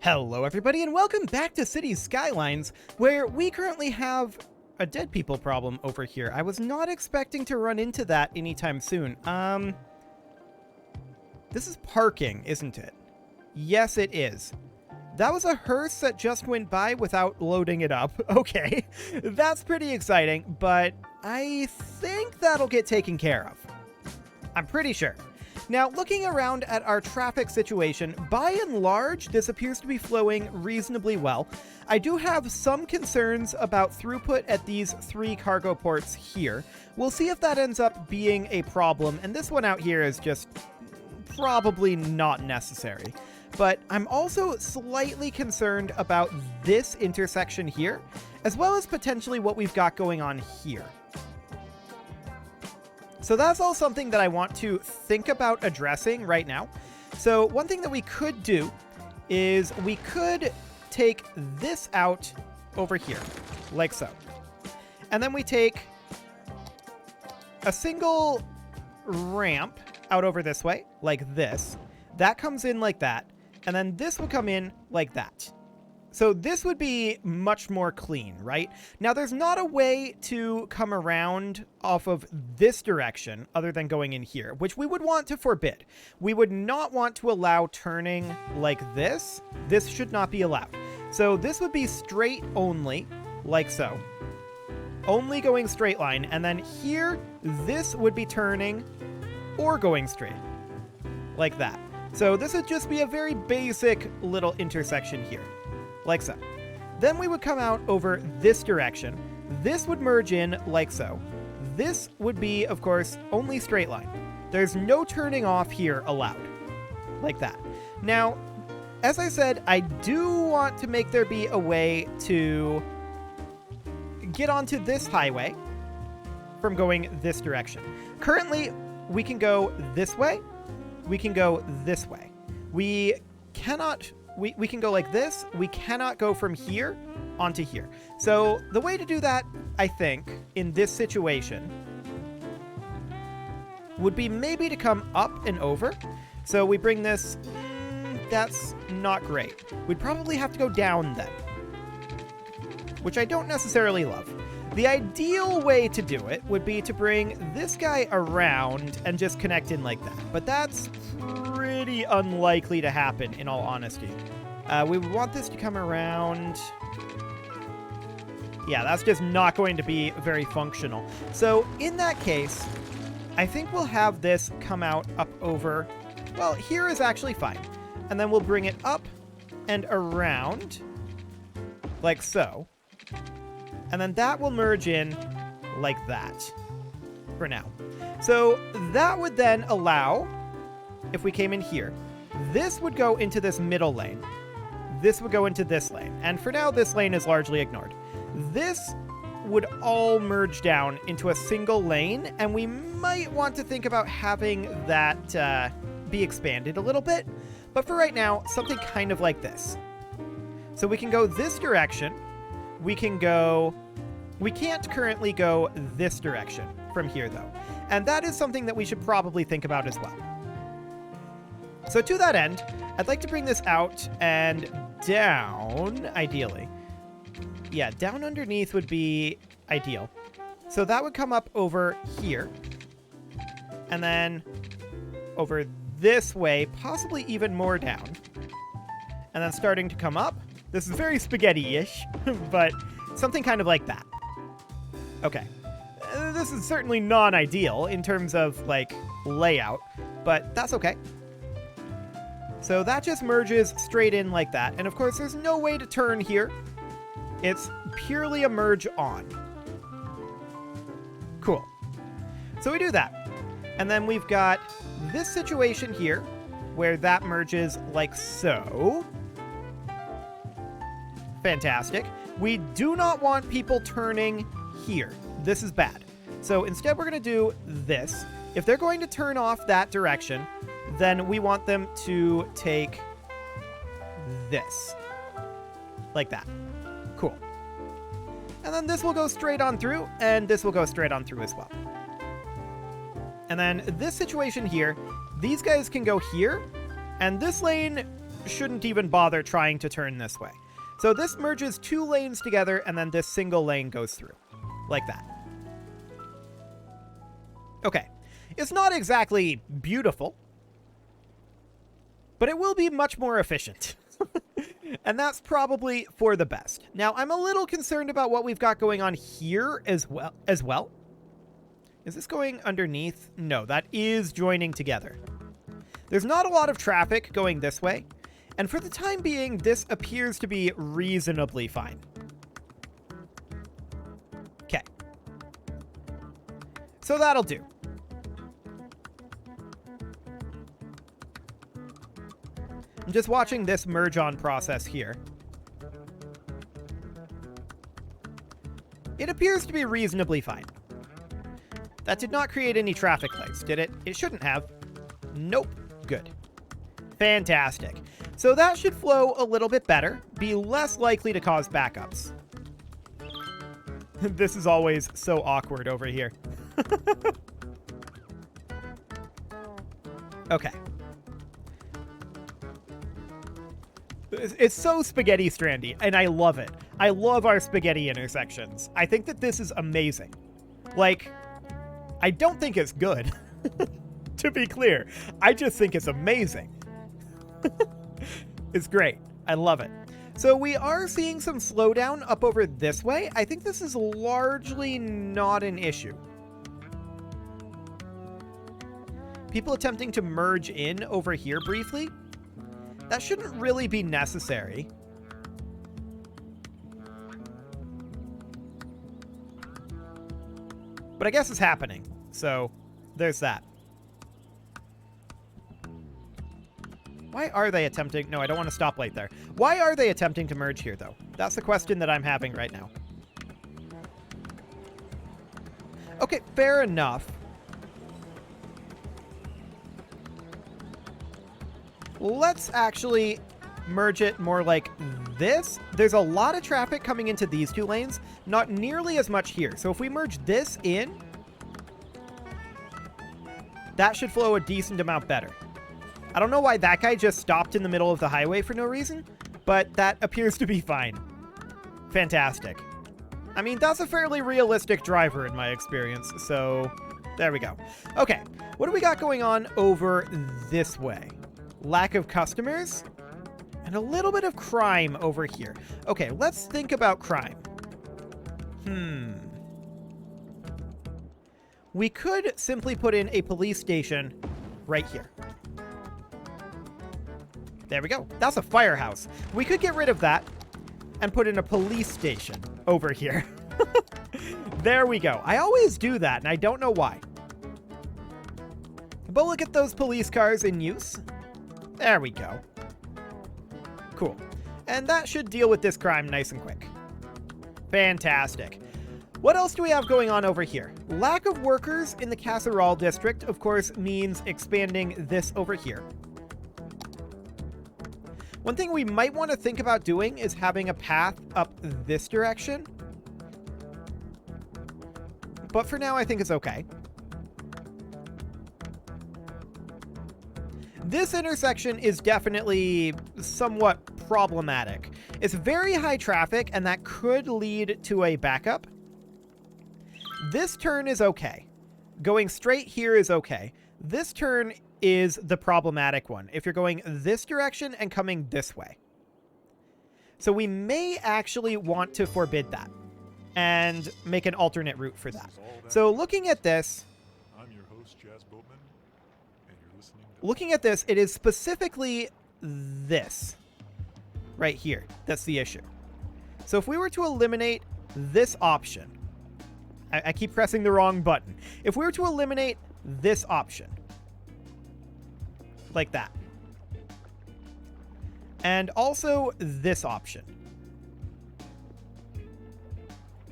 Hello everybody and welcome back to Cities Skylines, where we currently have a dead people problem over here. I was not expecting to run into that anytime soon. This is parking, isn't it? Yes, it is. That was a hearse that just went by without loading it up. Okay, that's pretty exciting, but I think that'll get taken care of. I'm pretty sure. Now, looking around at our traffic situation, by and large, this appears to be flowing reasonably well. I do have some concerns about throughput at these 3 cargo ports here. We'll see if that ends up being a problem, and this one out here is just probably not necessary. But I'm also slightly concerned about this intersection here, as well as potentially what we've got going on here. So that's all something that I want to think about addressing right now. So one thing that we could do is we could take this out over here, like so. And then we take a single ramp out over this way, like this. That comes in like that. And then this would come in like that. So this would be much more clean, right? Now, there's not a way to come around off of this direction other than going in here, which we would want to forbid. We would not want to allow turning like this. This should not be allowed. So this would be straight only, like so. Only going straight line. And then here, this would be turning or going straight, like that. So this would just be a very basic little intersection here. Like so. Then we would come out over this direction. This would merge in like so. This would be, of course, only straight line. There's no turning off here allowed. Like that. Now, as I said, I do want to make there be a way to get onto this highway from going this direction. Currently, we can go this way. We can go this way. We cannot... We can go like this. We cannot go from here onto here. So the way to do that, I think, in this situation would be maybe to come up and over. So we bring this... that's not great. We'd probably have to go down then, which I don't necessarily love. The ideal way to do it would be to bring this guy around and just connect in like that. But that's pretty unlikely to happen, in all honesty. We would want this to come around... yeah, that's just not going to be very functional. So in that case, I think we'll have this come out up over... well, here is actually fine. And then we'll bring it up and around, like so. And then that will merge in like that for now. So that would then allow, if we came in here, this would go into this middle lane. This would go into this lane. And for now, this lane is largely ignored. This would all merge down into a single lane, and we might want to think about having that be expanded a little bit. But for right now, something kind of like this. So we can go this direction. We can go... we can't currently go this direction from here, though. And that is something that we should probably think about as well. So to that end, I'd like to bring this out and down, ideally. Yeah, down underneath would be ideal. So that would come up over here. And then over this way, possibly even more down. And then starting to come up. This is very spaghetti-ish, but something kind of like that. Okay. This is certainly non-ideal in terms of, like, layout, but that's okay. So that just merges straight in like that. And of course, there's no way to turn here. It's purely a merge on. Cool. So we do that. And then we've got this situation here where that merges like so. Fantastic. We do not want people turning here. This is bad. So instead we're going to do this. If they're going to turn off that direction, then we want them to take this. Like that. Cool. And then this will go straight on through, and this will go straight on through as well. And then this situation here, these guys can go here, and this lane shouldn't even bother trying to turn this way. So this merges 2 lanes together, and then this single lane goes through. Like that. Okay. It's not exactly beautiful, but it will be much more efficient. And that's probably for the best. Now, I'm a little concerned about what we've got going on here as well. Is this going underneath? No, that is joining together. There's not a lot of traffic going this way, and for the time being, this appears to be reasonably fine. Okay. So that'll do. I'm just watching this merge on process here. It appears to be reasonably fine. That did not create any traffic lights, did it? It shouldn't have. Nope. Good. Fantastic. So that should flow a little bit better, be less likely to cause backups. This is always so awkward over here. Okay. It's so spaghetti strandy, and I love it. I love our spaghetti intersections. I think that this is amazing. Like, I don't think it's good, to be clear. I just think it's amazing. It's great. I love it. So we are seeing some slowdown up over this way. I think this is largely not an issue. People attempting to merge in over here briefly. That shouldn't really be necessary. But I guess it's happening. So there's that. Why are they attempting? No, I don't want to stoplight there. Why are they attempting to merge here, though? That's the question that I'm having right now. Okay, fair enough. Let's actually merge it more like this. There's a lot of traffic coming into these 2 lanes, not nearly as much here. So if we merge this in, that should flow a decent amount better. I don't know why that guy just stopped in the middle of the highway for no reason, but that appears to be fine. Fantastic. I mean, that's a fairly realistic driver in my experience, so there we go. Okay, what do we got going on over this way? Lack of customers, and a little bit of crime over here. Okay, let's think about crime. We could simply put in a police station right here. There we go. That's a firehouse. We could get rid of that and put in a police station over here. There we go. I always do that, and I don't know why. But look at those police cars in use. There we go. Cool. And that should deal with this crime nice and quick. Fantastic. What else do we have going on over here? Lack of workers in the Casserole district, of course, means expanding this over here. One thing we might want to think about doing is having a path up this direction. But for now, I think it's okay. This intersection is definitely somewhat problematic. It's very high traffic, and that could lead to a backup. This turn is okay. Going straight here is okay. This turn is the problematic one, if you're going this direction and coming this way. So we may actually want to forbid that and make an alternate route for that. So looking at this, looking at this, it is specifically this right here that's the issue. So if we were to eliminate this option, I keep pressing the wrong button. If we were to eliminate this option, like that, and also this option,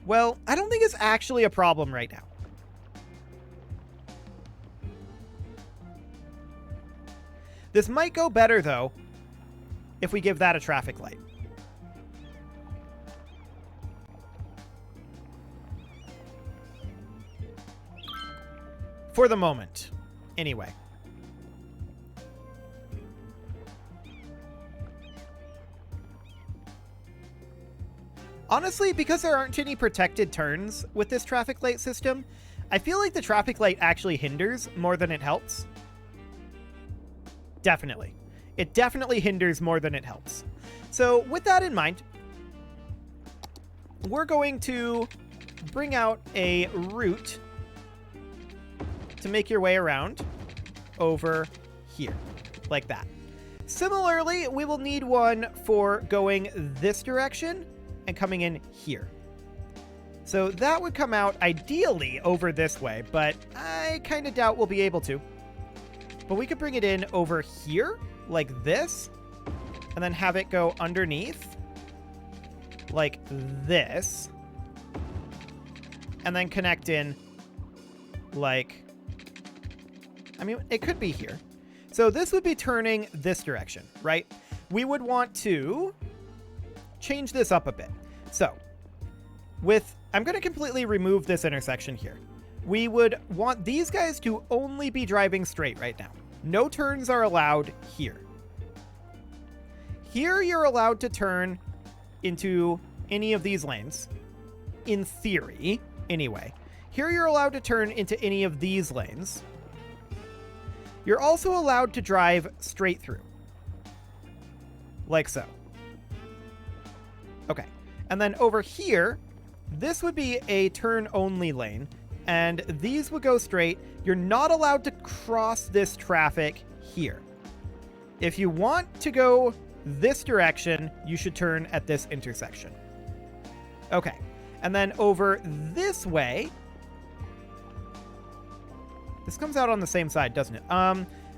well, I don't think it's actually a problem right now. This might go better, though, if we give that a traffic light. For the moment, anyway. Honestly, because there aren't any protected turns with this traffic light system, I feel like the traffic light actually hinders more than it helps. Definitely. It definitely hinders more than it helps. So with that in mind, we're going to bring out a route to make your way around over here, like that. Similarly, we will need one for going this direction and coming in here. So that would come out ideally over this way, but I kind of doubt we'll be able to. But we could bring it in over here, like this, and then have it go underneath, like this, and then connect in, like, I mean, it could be here. So this would be turning this direction, right? We would want to change this up a bit. So I'm going to completely remove this intersection here. We would want these guys to only be driving straight right now. No turns are allowed here. Here you're allowed to turn into any of these lanes. In theory, anyway. Here you're allowed to turn into any of these lanes. You're also allowed to drive straight through. Like so. Okay. And then over here, this would be a turn-only lane, and these would go straight. You're not allowed to cross this traffic here. If you want to go this direction, you should turn at this intersection. Okay. And then over this way, this comes out on the same side, doesn't it?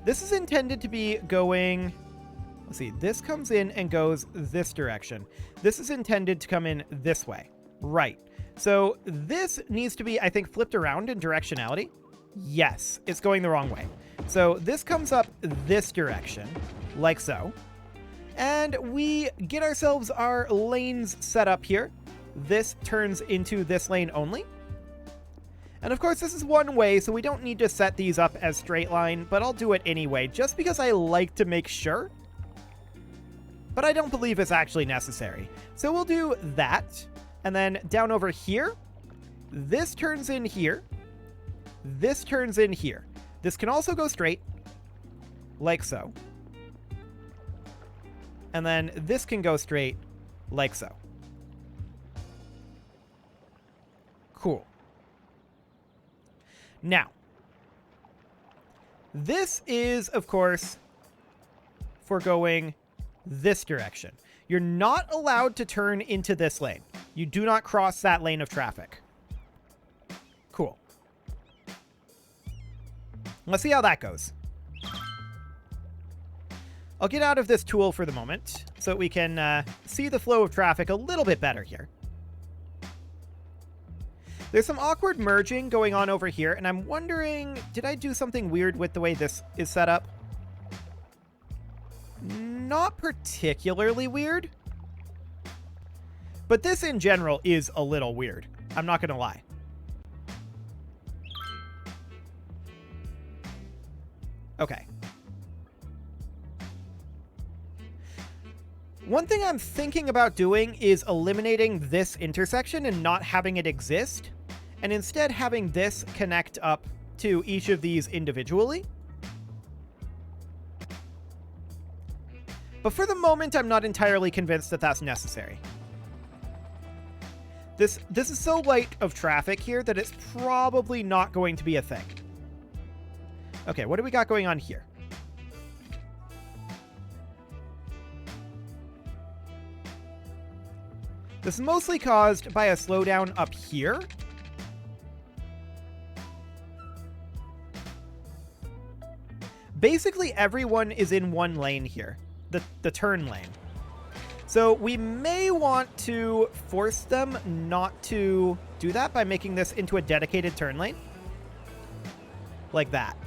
This is intended to be going, let's see, this comes in and goes this direction. This is intended to come in this way. Right. So this needs to be, I think, flipped around in directionality. Yes, it's going the wrong way. So this comes up this direction, like so. And we get ourselves our lanes set up here. This turns into this lane only. And of course, this is one way, so we don't need to set these up as straight line, but I'll do it anyway, just because I like to make sure. But I don't believe it's actually necessary. So we'll do that. And then down over here, this turns in here. This turns in here. This can also go straight, like so. And then this can go straight, like so. Cool. Now, this is, of course, for going this direction. You're not allowed to turn into this lane. You do not cross that lane of traffic. Cool. Let's see how that goes. I'll get out of this tool for the moment so that we can see the flow of traffic a little bit better here. There's some awkward merging going on over here, and I'm wondering, did I do something weird with the way this is set up? Not particularly weird. But this in general is a little weird. I'm not going to lie. Okay. One thing I'm thinking about doing is eliminating this intersection and not having it exist, and instead having this connect up to each of these individually. But for the moment, I'm not entirely convinced that that's necessary. This is so light of traffic here that it's probably not going to be a thing. Okay, what do we got going on here? This is mostly caused by a slowdown up here. Basically, everyone is in one lane here, the turn lane. So we may want to force them not to do that by making this into a dedicated turn lane. Like that.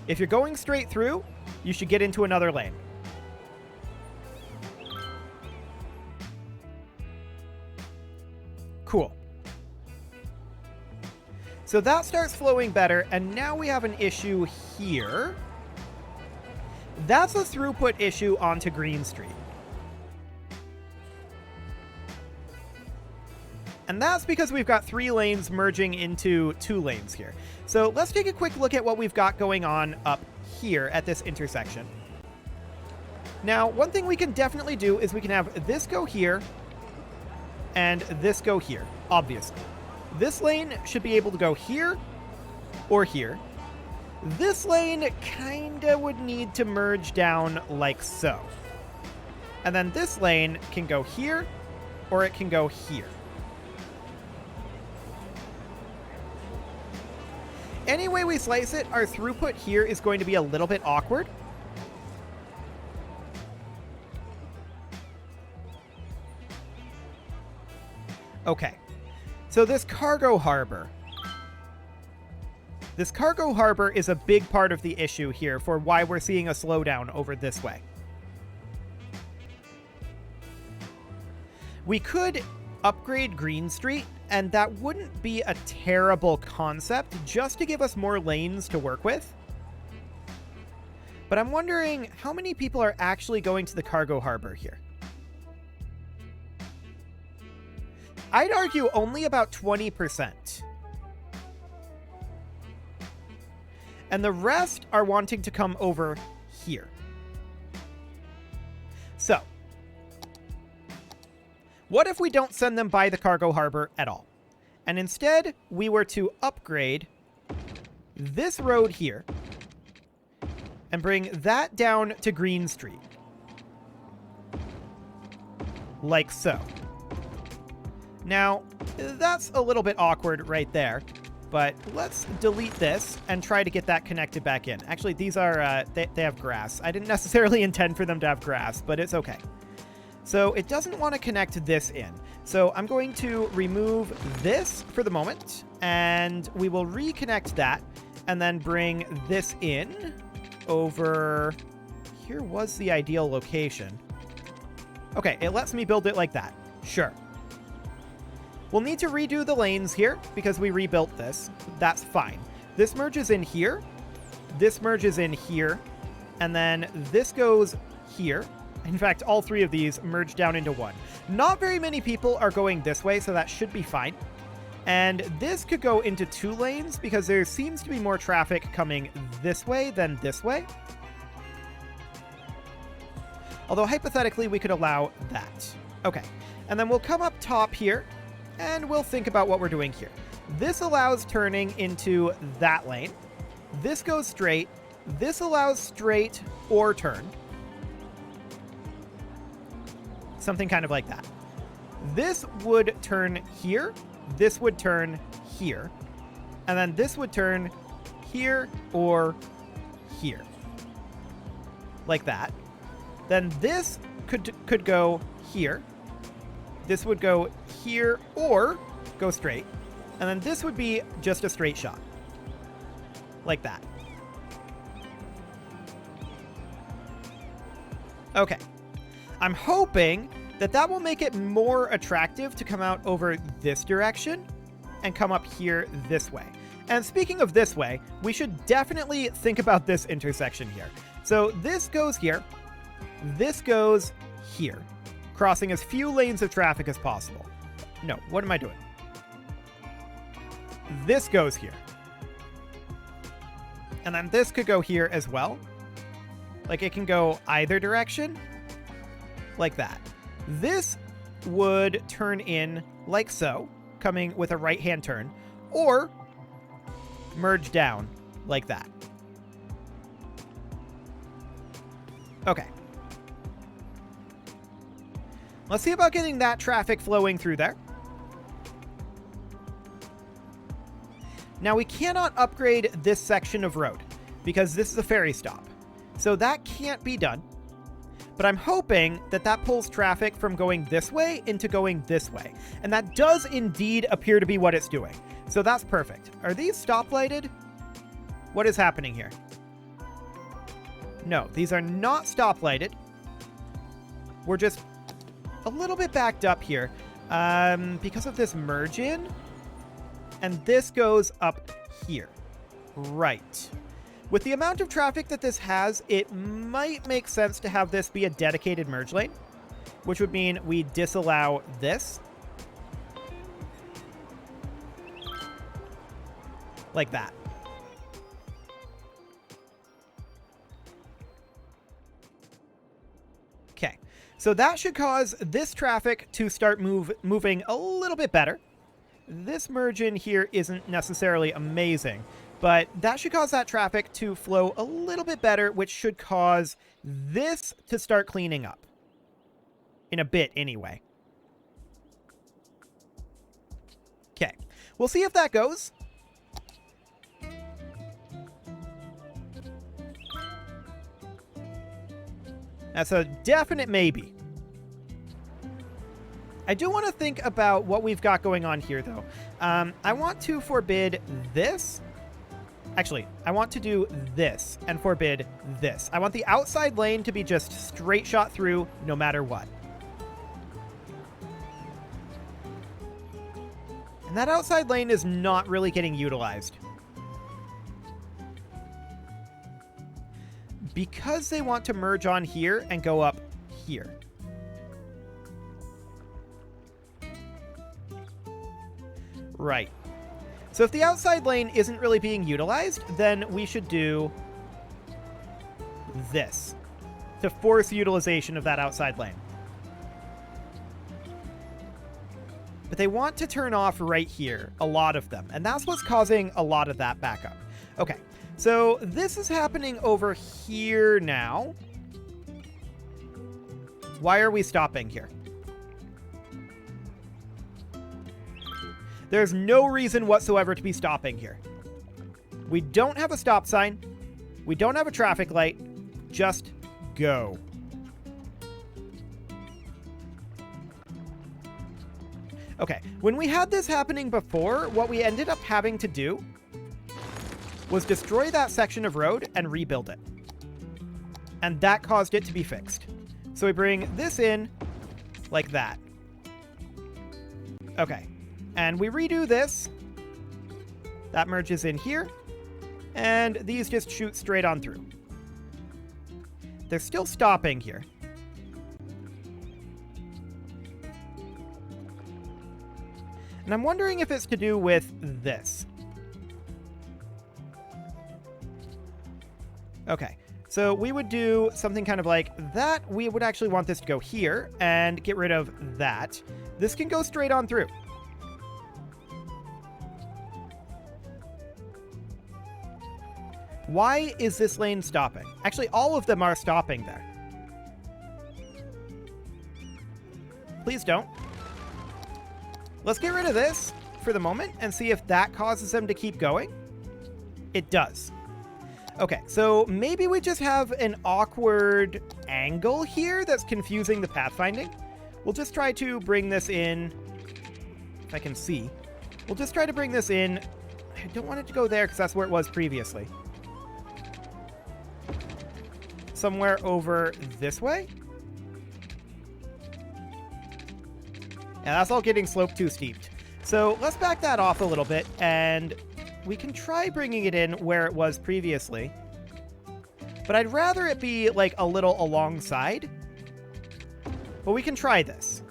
If you're going straight through, you should get into another lane. Cool. So that starts flowing better, and now we have an issue here. That's a throughput issue onto Green Street. And that's because we've got 3 lanes merging into 2 lanes here. So let's take a quick look at what we've got going on up here at this intersection. Now, one thing we can definitely do is we can have this go here and this go here, obviously. This lane should be able to go here or here. This lane kinda would need to merge down like so. And then this lane can go here or it can go here. Any way we slice it, our throughput here is going to be a little bit awkward. Okay, so this cargo harbor. This cargo harbor is a big part of the issue here for why we're seeing a slowdown over this way. We could upgrade Green Street, and that wouldn't be a terrible concept just to give us more lanes to work with. But I'm wondering how many people are actually going to the cargo harbor here. I'd argue only about 20%. And the rest are wanting to come over here. So, what if we don't send them by the cargo harbor at all? And instead, we were to upgrade this road here and bring that down to Green Street. Like so. Now, that's a little bit awkward right there, but let's delete this and try to get that connected back in. Actually, these are, they have grass. I didn't necessarily intend for them to have grass, but it's okay. So it doesn't want to connect this in. So I'm going to remove this for the moment, and we will reconnect that, and then bring this in over... Here was the ideal location. Okay, it lets me build it like that. Sure. We'll need to redo the lanes here because we rebuilt this. That's fine. This merges in here. This merges in here. And then this goes here. In fact, all 3 of these merge down into 1. Not very many people are going this way, so that should be fine. And this could go into 2 lanes because there seems to be more traffic coming this way than this way. Although hypothetically, we could allow that. Okay. And then we'll come up top here, and we'll think about what we're doing here. This allows turning into that lane. This goes straight. This allows straight or turn. Something kind of like that. This would turn here. This would turn here. And then this would turn here or here. Like that. Then this could go here. This would go here or go straight. And then this would be just a straight shot. Like that. Okay. I'm hoping that that will make it more attractive to come out over this direction and come up here this way. And speaking of this way, we should definitely think about this intersection here. So this goes here. This goes here, crossing as few lanes of traffic as possible. No, what am I doing? This goes here. And then this could go here as well. Like it can go either direction. Like that. This would turn in like so, coming with a right-hand turn, or merge down like that. Okay. Let's see about getting that traffic flowing through there. Now we cannot upgrade this section of road because this is a ferry stop. So that can't be done. But I'm hoping that that pulls traffic from going this way into going this way. And that does indeed appear to be what it's doing. So that's perfect. Are these stoplighted? What is happening here? No, these are not stoplighted. We're just a little bit backed up here because of this merge in. And this goes up here. Right. With the amount of traffic that this has, it might make sense to have this be a dedicated merge lane, which would mean we disallow this. like that. Okay, so that should cause this traffic to start moving a little bit better. This merge in here isn't necessarily amazing, but that should cause that traffic to flow a little bit better, which should cause this to start cleaning up. In a bit, anyway. Okay, we'll see if that goes. That's a definite maybe. I do want to think about what we've got going on here, though. I want to forbid this. Actually, I want to do this and forbid this. I want the outside lane to be just straight shot through no matter what. And that outside lane is not really getting utilized. Because they want to merge on here and go up here. Right. So if the outside lane isn't really being utilized, then we should do this to force utilization of that outside lane. But they want to turn off right here, a lot of them, and that's what's causing a lot of that backup. Okay, so this is happening over here now. Why are we stopping here? There's no reason whatsoever to be stopping here. We don't have a stop sign. We don't have a traffic light. Just go. Okay, when we had this happening before, what we ended up having to do was destroy that section of road and rebuild it. And that caused it to be fixed. So we bring this in like that. Okay. And we redo this. That merges in here. And these just shoot straight on through. They're still stopping here. And I'm wondering if it's to do with this. Okay, so we would do something kind of like that. We would actually want this to go here and get rid of that. This can go straight on through. Why is this lane stopping? Actually, all of them are stopping there. Please don't. Let's get rid of this for the moment and see if that causes them to keep going. It does. Okay, so maybe we just have an awkward angle here that's confusing the pathfinding. We'll just try to bring this in, if I can see. We'll just try to bring this in. I don't want it to go there because that's where it was previously. Somewhere over this way? Yeah, that's all getting sloped too steeped. So let's back that off a little bit, and we can try bringing it in where it was previously. But I'd rather it be like a little alongside. But we can try this.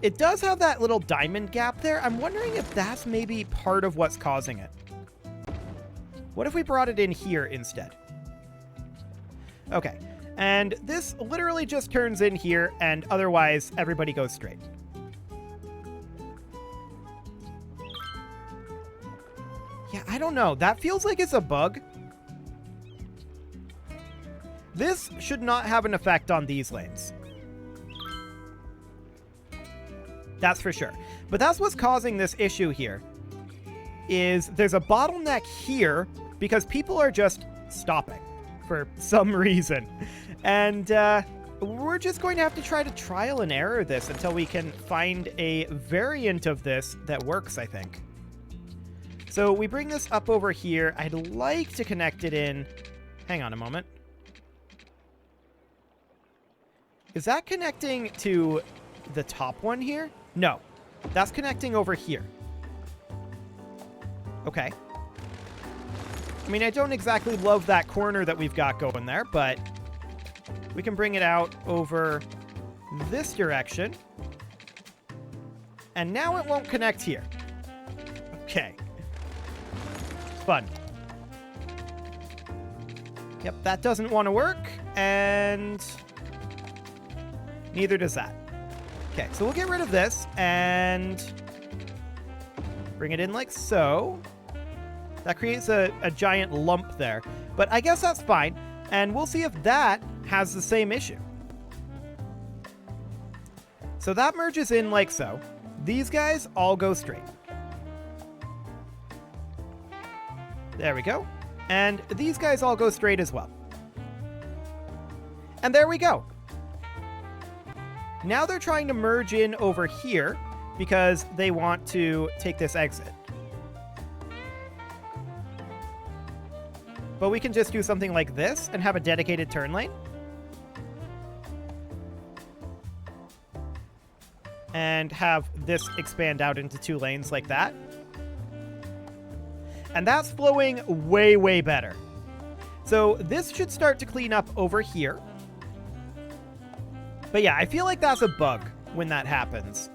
It does have that little diamond gap there. I'm wondering if that's maybe part of what's causing it. What if we brought it in here instead? Okay, and this literally just turns in here, and otherwise everybody goes straight. Yeah, I don't know. That feels like it's a bug. This should not have an effect on these lanes. That's for sure. But that's what's causing this issue here. Is there's a bottleneck here because people are just stopping for some reason. And we're just going to have to try to trial and error this until we can find a variant of this that works, I think. So we bring this up over here. I'd like to connect it in. Hang on a moment. Is that connecting to the top one here? No, that's connecting over here. Okay. I mean, I don't exactly love that corner that we've got going there, but we can bring it out over this direction. And now it won't connect here. Okay. fun. Yep, that doesn't want to work, and neither does that. Okay, so we'll get rid of this and bring it in like so. That creates a giant lump there, but I guess that's fine, and we'll see if that has the same issue. So that merges in like so. These guys all go straight. There we go. And these guys all go straight as well. And there we go. Now they're trying to merge in over here because they want to take this exit. But we can just do something like this and have a dedicated turn lane. And have this expand out into 2 lanes like that. And that's flowing way, way better. So this should start to clean up over here. But yeah, I feel like that's a bug when that happens.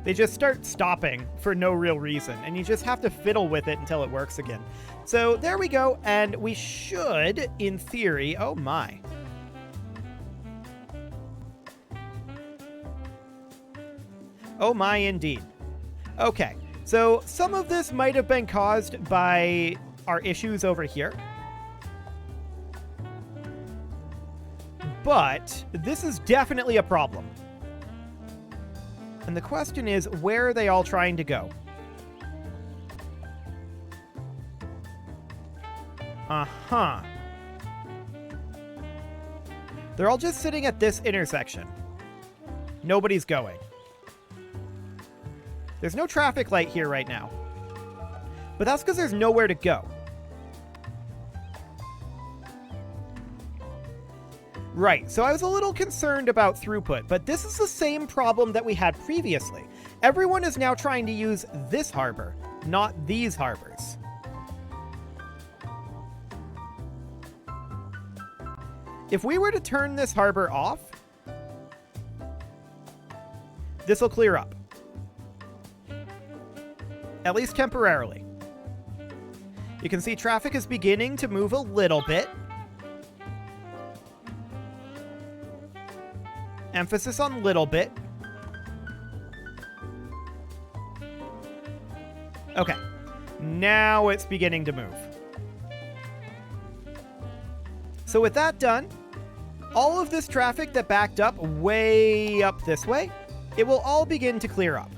They just start stopping for no real reason, and you just have to fiddle with it until it works again. So there we go, and we should, in theory, oh my. Oh my, indeed. Okay. So some of this might have been caused by our issues over here. But this is definitely a problem. And the question is, where are they all trying to go? Uh-huh. They're all just sitting at this intersection. Nobody's going. There's no traffic light here right now. But that's because there's nowhere to go. Right, so I was a little concerned about throughput, but this is the same problem that we had previously. Everyone is now trying to use this harbor, not these harbors. If we were to turn this harbor off, this will clear up. At least temporarily. You can see traffic is beginning to move a little bit. Emphasis on little bit. Okay. Now it's beginning to move. So with that done, all of this traffic that backed up way up this way, it will all begin to clear up.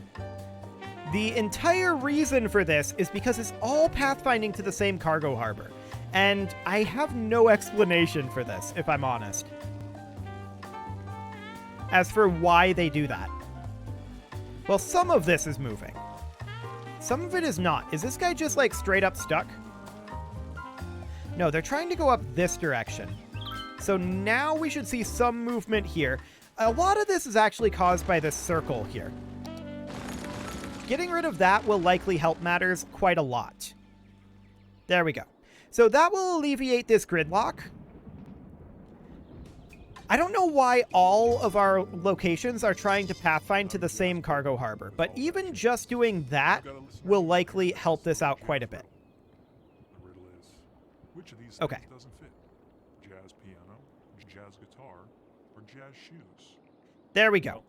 The entire reason for this is because it's all pathfinding to the same cargo harbor. And I have no explanation for this, if I'm honest. As for why they do that. Well, some of this is moving. Some of it is not. Is this guy just like straight up stuck? No, they're trying to go up this direction. So now we should see some movement here. A lot of this is actually caused by this circle here. Getting rid of that will likely help matters quite a lot. There we go. So that will alleviate this gridlock. I don't know why all of our locations are trying to pathfind to the same cargo harbor, but even just doing that will likely help this out quite a bit. Which of these okay. doesn't fit? Jazz piano, jazz guitar, or jazz shoes? There we go.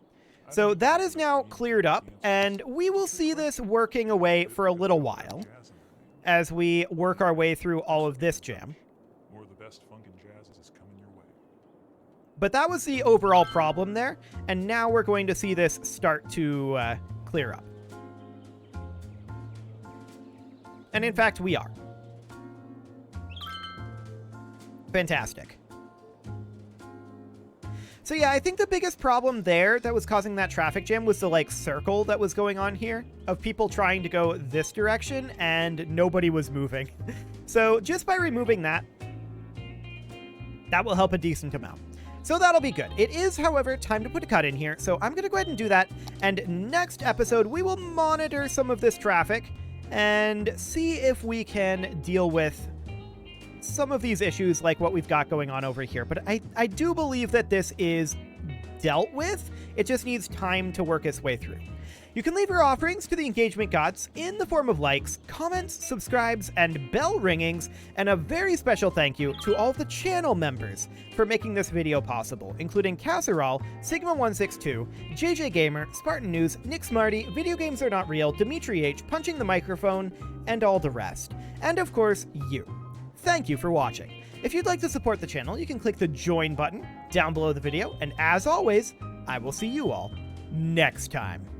So that is now cleared up, and we will see this working away for a little while as we work our way through all of this jam. More of the best funk and jazz is coming your way. But that was the overall problem there, and now we're going to see this start to clear up. And in fact, we are. Fantastic. So yeah, I think the biggest problem there that was causing that traffic jam was the like circle that was going on here of people trying to go this direction and nobody was moving. So just by removing that, that will help a decent amount. So that'll be good. It is, however, time to put a cut in here. So I'm going to go ahead and do that. And next episode, we will monitor some of this traffic and see if we can deal with some of these issues like what we've got going on over here. But I do believe that this is dealt with. It just needs time to work its way through. You can leave your offerings to the engagement gods in the form of likes, comments, subscribes, and bell ringings, and a very special thank you to all of the channel members for making this video possible, including Casserole, Sigma162, JJ Gamer, Spartan News, Nick Smarty, Video Games Are Not Real, Dimitri H, Punching the Microphone, and all the rest. And of course, you. Thank you for watching. If you'd like to support the channel, you can click the join button down below the video, and as always, I will see you all next time.